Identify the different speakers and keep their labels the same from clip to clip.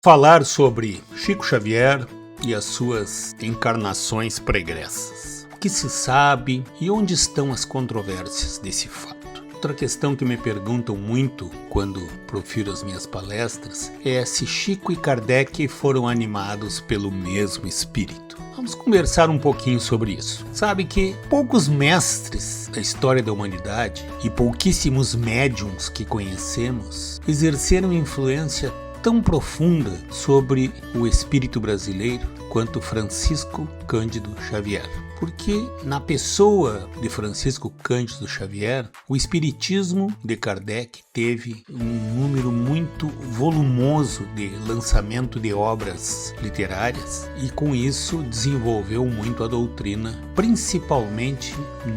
Speaker 1: Falar sobre Chico Xavier e as suas encarnações pregressas. O que se sabe e onde estão as controvérsias desse fato? Outra questão que me perguntam muito quando profiro as minhas palestras é se Chico e Kardec foram animados pelo mesmo espírito. Vamos conversar um pouquinho sobre isso. Sabe que poucos mestres da história da humanidade e pouquíssimos médiuns que conhecemos exerceram influência tão profunda sobre o espírito brasileiro quanto Francisco Cândido Xavier. Porque na pessoa de Francisco Cândido Xavier, o espiritismo de Kardec teve um número muito volumoso de lançamento de obras literárias e com isso desenvolveu muito a doutrina, principalmente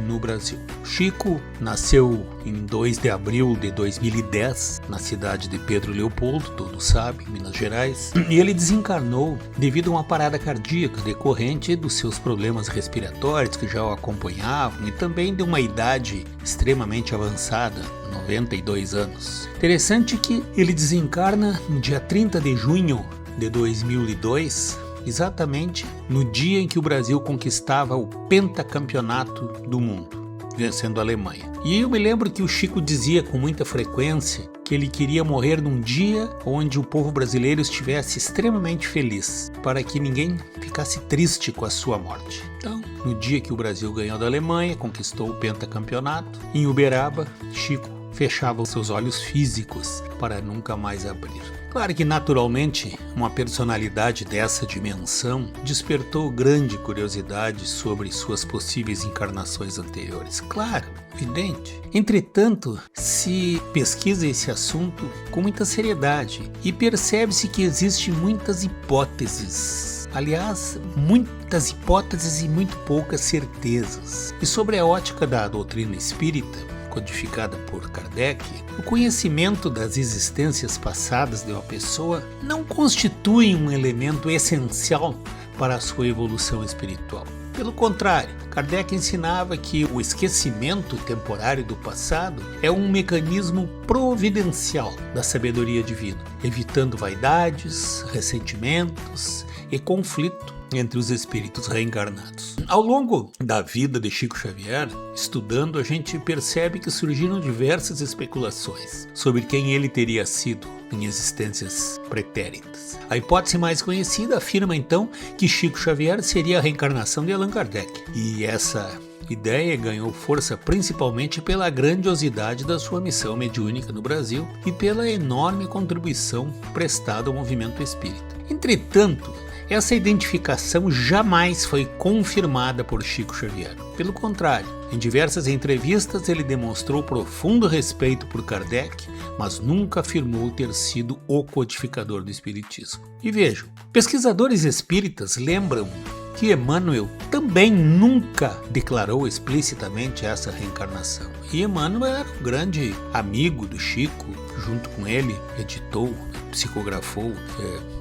Speaker 1: no Brasil. Chico nasceu em 2 de abril de 2010, na cidade de Pedro Leopoldo, todos sabem, Minas Gerais, e ele desencarnou devido a uma parada cardíaca decorrente dos seus problemas respiratórios que já o acompanhavam e também de uma idade extremamente avançada, 92 anos. Interessante que ele desencarna no dia 30 de junho de 2002, exatamente no dia em que o Brasil conquistava o pentacampeonato do mundo, vencendo a Alemanha. E eu me lembro que o Chico dizia com muita frequência que ele queria morrer num dia onde o povo brasileiro estivesse extremamente feliz, para que ninguém ficasse triste com a sua morte. Então, no dia que o Brasil ganhou da Alemanha, conquistou o pentacampeonato, em Uberaba, Chico fechava os seus olhos físicos para nunca mais abrir. Claro que, naturalmente, uma personalidade dessa dimensão despertou grande curiosidade sobre suas possíveis encarnações anteriores. Claro, evidente. Entretanto, se pesquisa esse assunto com muita seriedade e percebe-se que existem muitas hipóteses. Aliás, muitas hipóteses e muito poucas certezas. E sobre a ótica da doutrina espírita, codificada por Kardec, o conhecimento das existências passadas de uma pessoa não constitui um elemento essencial para a sua evolução espiritual. Pelo contrário, Kardec ensinava que o esquecimento temporário do passado é um mecanismo providencial da sabedoria divina, evitando vaidades, ressentimentos e conflito entre os espíritos reencarnados. Ao longo da vida de Chico Xavier, estudando, a gente percebe que surgiram diversas especulações sobre quem ele teria sido em existências pretéritas. A hipótese mais conhecida afirma então que Chico Xavier seria a reencarnação de Allan Kardec. E essa ideia ganhou força principalmente pela grandiosidade da sua missão mediúnica no Brasil e pela enorme contribuição prestada ao movimento espírita. Entretanto, essa identificação jamais foi confirmada por Chico Xavier. Pelo contrário, em diversas entrevistas ele demonstrou profundo respeito por Kardec, mas nunca afirmou ter sido o codificador do espiritismo. E vejam, pesquisadores espíritas lembram que Emmanuel também nunca declarou explicitamente essa reencarnação. E Emmanuel era um grande amigo do Chico, junto com ele editou, psicografou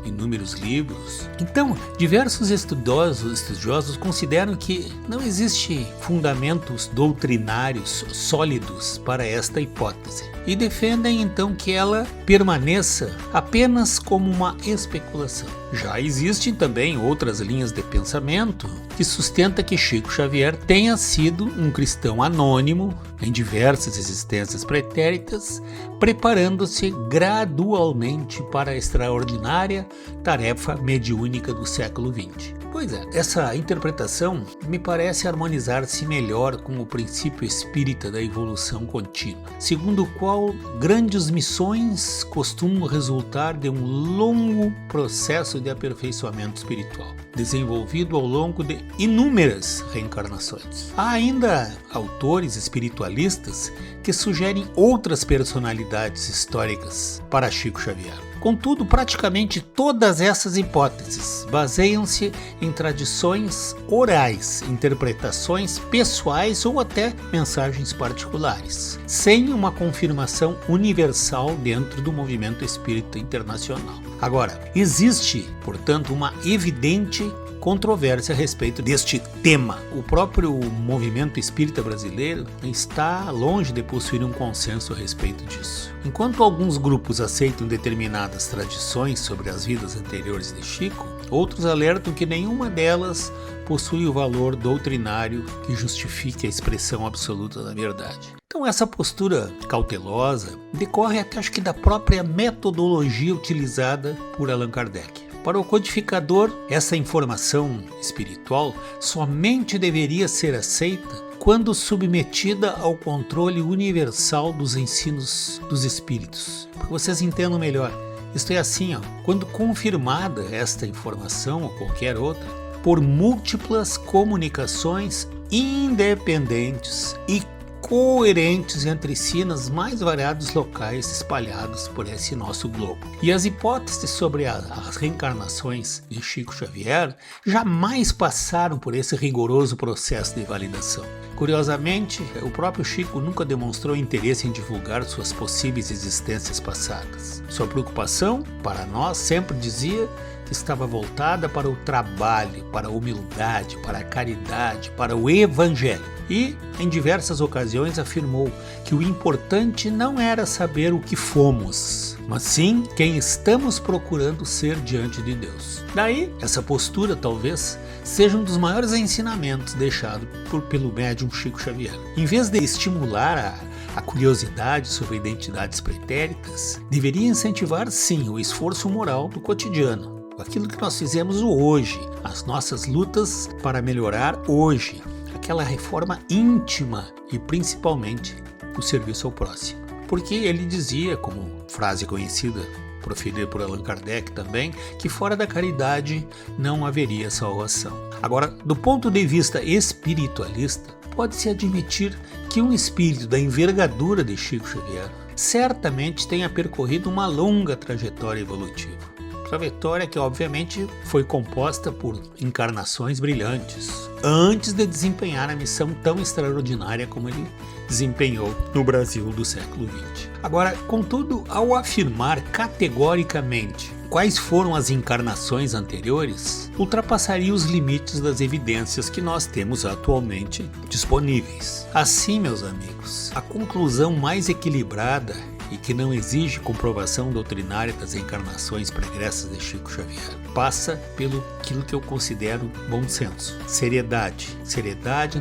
Speaker 1: inúmeros livros. Então, diversos estudiosos consideram que não existe fundamentos doutrinários sólidos para esta hipótese e defendem então que ela permaneça apenas como uma especulação. Já existem também outras linhas de pensamento que sustenta que Chico Xavier tenha sido um cristão anônimo em diversas existências pretéritas, preparando-se gradualmente para a extraordinária tarefa mediúnica do século XX. Pois é, essa interpretação me parece harmonizar-se melhor com o princípio espírita da evolução contínua, segundo o qual grandes missões costumam resultar de um longo processo de aperfeiçoamento espiritual, desenvolvido ao longo de inúmeras reencarnações. Há ainda autores espiritualistas que sugerem outras personalidades históricas para Chico Xavier. Contudo, praticamente todas essas hipóteses baseiam-se em tradições orais, interpretações pessoais ou até mensagens particulares, sem uma confirmação universal dentro do movimento espírita internacional. Agora, existe, portanto, uma evidente controvérsia a respeito deste tema. O próprio movimento espírita brasileiro está longe de possuir um consenso a respeito disso. Enquanto alguns grupos aceitam determinadas tradições sobre as vidas anteriores de Chico, outros alertam que nenhuma delas possui o valor doutrinário que justifique a expressão absoluta da verdade. Então essa postura cautelosa decorre até acho que da própria metodologia utilizada por Allan Kardec. Para o codificador, essa informação espiritual somente deveria ser aceita quando submetida ao controle universal dos ensinos dos espíritos. Para que vocês entendam melhor, isto é assim, quando confirmada esta informação ou qualquer outra, por múltiplas comunicações independentes e coerentes entre si nas mais variados locais espalhados por esse nosso globo. E as hipóteses sobre as reencarnações de Chico Xavier jamais passaram por esse rigoroso processo de validação. Curiosamente, o próprio Chico nunca demonstrou interesse em divulgar suas possíveis existências passadas. Sua preocupação, para nós, sempre dizia que estava voltada para o trabalho, para a humildade, para a caridade, para o evangelho. E, em diversas ocasiões, afirmou que o importante não era saber o que fomos, mas sim quem estamos procurando ser diante de Deus. Daí, essa postura talvez seja um dos maiores ensinamentos deixados pelo médium Chico Xavier. Em vez de estimular a curiosidade sobre identidades pretéritas, deveria incentivar sim o esforço moral do cotidiano, aquilo que nós fizemos hoje, as nossas lutas para melhorar hoje, aquela reforma íntima e principalmente o serviço ao próximo. Porque ele dizia, como frase conhecida, proferida por Allan Kardec também, que fora da caridade não haveria salvação. Agora, do ponto de vista espiritualista, pode-se admitir que um espírito da envergadura de Chico Xavier certamente tenha percorrido uma longa trajetória evolutiva. Trajetória que obviamente foi composta por encarnações brilhantes, antes de desempenhar a missão tão extraordinária como ele desempenhou no Brasil do século XX. Agora, contudo, ao afirmar categoricamente quais foram as encarnações anteriores, ultrapassaria os limites das evidências que nós temos atualmente disponíveis. Assim, meus amigos, a conclusão mais equilibrada e que não exige comprovação doutrinária das encarnações pregressas de Chico Xavier passa pelo aquilo que eu considero bom senso, seriedade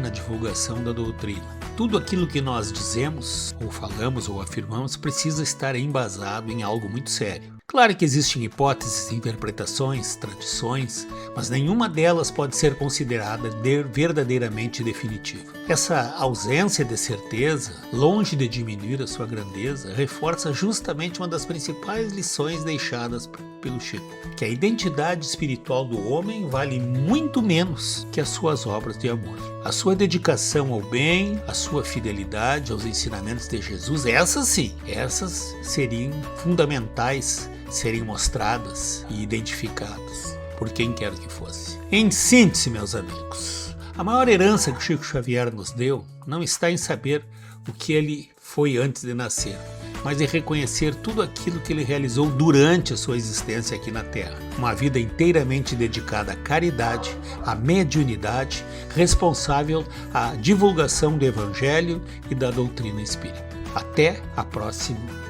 Speaker 1: na divulgação da doutrina. Tudo aquilo que nós dizemos, ou falamos, ou afirmamos precisa estar embasado em algo muito sério. Claro que existem hipóteses, interpretações, tradições, mas nenhuma delas pode ser considerada verdadeiramente definitiva. Essa ausência de certeza, longe de diminuir a sua grandeza, reforça justamente uma das principais lições deixadas pelo Chico, que a identidade espiritual do homem vale muito menos que as suas obras de amor. A sua dedicação ao bem, a sua fidelidade aos ensinamentos de Jesus, essas seriam fundamentais serem mostradas e identificadas por quem quer que fosse. Em síntese, meus amigos, a maior herança que Chico Xavier nos deu não está em saber o que ele foi antes de nascer, mas em reconhecer tudo aquilo que ele realizou durante a sua existência aqui na Terra. Uma vida inteiramente dedicada à caridade, à mediunidade, responsável à divulgação do Evangelho e da doutrina espírita. Até a próxima